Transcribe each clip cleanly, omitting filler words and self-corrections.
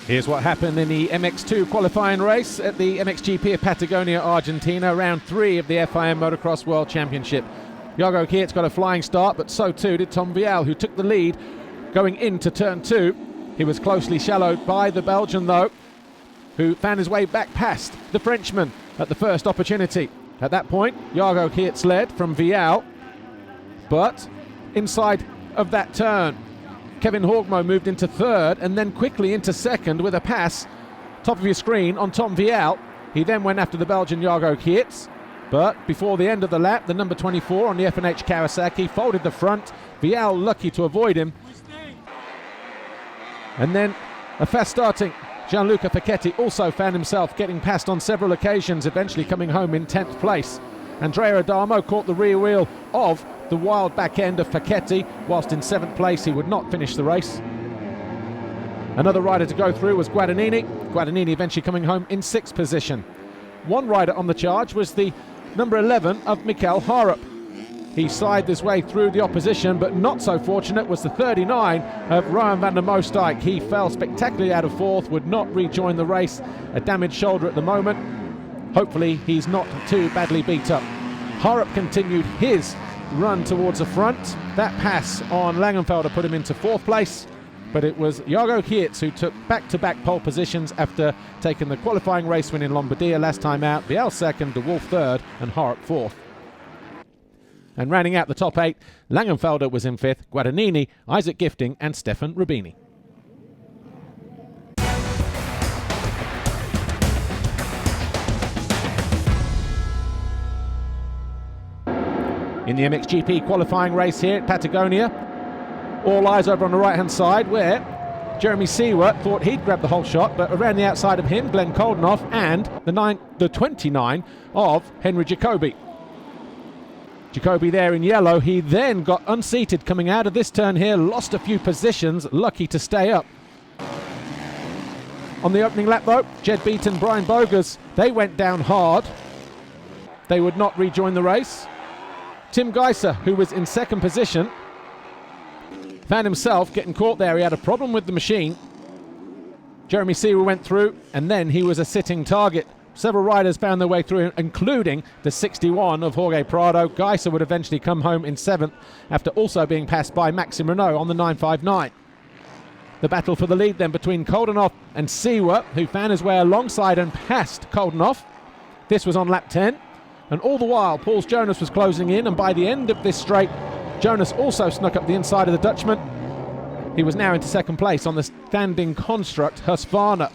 Here's what happened in the MX2 qualifying race at the MXGP of Patagonia Argentina, round 3 of the FIM Motocross World Championship. Jago Geerts got a flying start, but so too did Tom Vialle, who took the lead going into turn 2. He was closely shadowed by the Belgian, though, who found his way back past the Frenchman at the first opportunity. At that point, Jago Geerts led from Vialle, but inside of that turn, Kevin Horgmo moved into third and then quickly into second with a pass, top of your screen, on Tom Vialle. He then went after the Belgian Jago Geerts, but before the end of the lap, the number 24 on the F&H Kawasaki folded the front. Vialle lucky to avoid him. And then a fast-starting Gianluca Facchetti also found himself getting passed on several occasions, eventually coming home in 10th place. Andrea Adamo caught the rear wheel of the wild back end of Facchetti, whilst in 7th place he would not finish the race. Another rider to go through was Guadagnini. Guadagnini eventually coming home in 6th position. One rider on the charge was the number 11 of Mikel Harup. He slid his way through the opposition, but not so fortunate was the 39 of Rowan van der Moostijk. He fell spectacularly out of 4th, would not rejoin the race. A damaged shoulder at the moment. Hopefully he's not too badly beat up. Harup continued his run towards the front. That pass on Langenfelder put him into 4th place, but it was Jago Geerts who took back-to-back pole positions after taking the qualifying race win in Lombardia last time out. Vialle 2nd, De Wolf 3rd, and Harup 4th. And rounding out the top 8, Langenfelder was in 5th, Guadagnini, Isaac Gifting, and Stefan Rubini. In the MXGP qualifying race here at Patagonia, all eyes over on the right-hand side, where Jeremy Seward thought he'd grab the whole shot, but around the outside of him, Glenn Koldenoff and the 29 of Henry Jacobi. Jacobi there in yellow. He then got unseated coming out of this turn here, lost a few positions, lucky to stay up. On the opening lap though, Jed Beaton, Brian Bogus, they went down hard. They would not rejoin the race. Tim Geiser, who was in 2nd position, found himself getting caught there. He had a problem with the machine. Jeremy Seward went through, and then he was a sitting target. Several riders found their way through, including the 61 of Jorge Prado. Geiser would eventually come home in 7th after also being passed by Maxime Renault on the 959. The battle for the lead then between Koldenoff and Seward, who found his way alongside and passed Koldenoff. This was on lap 10. And all the while, Pauls Jonas was closing in, and by the end of this straight, Jonas also snuck up the inside of the Dutchman. He was now into 2nd place on the standing construct Husqvarna.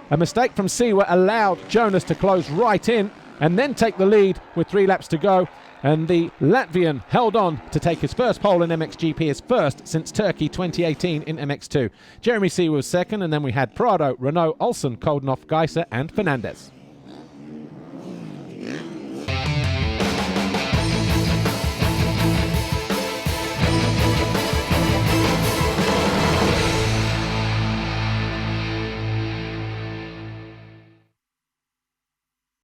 A mistake from Seward allowed Jonas to close right in and then take the lead with 3 laps to go. And the Latvian held on to take his first pole in MXGP, his first since Turkey 2018 in MX2. Jeremy Seward was 2nd, and then we had Prado, Renault, Olsen, Koldenoff, Geiser and Fernandez.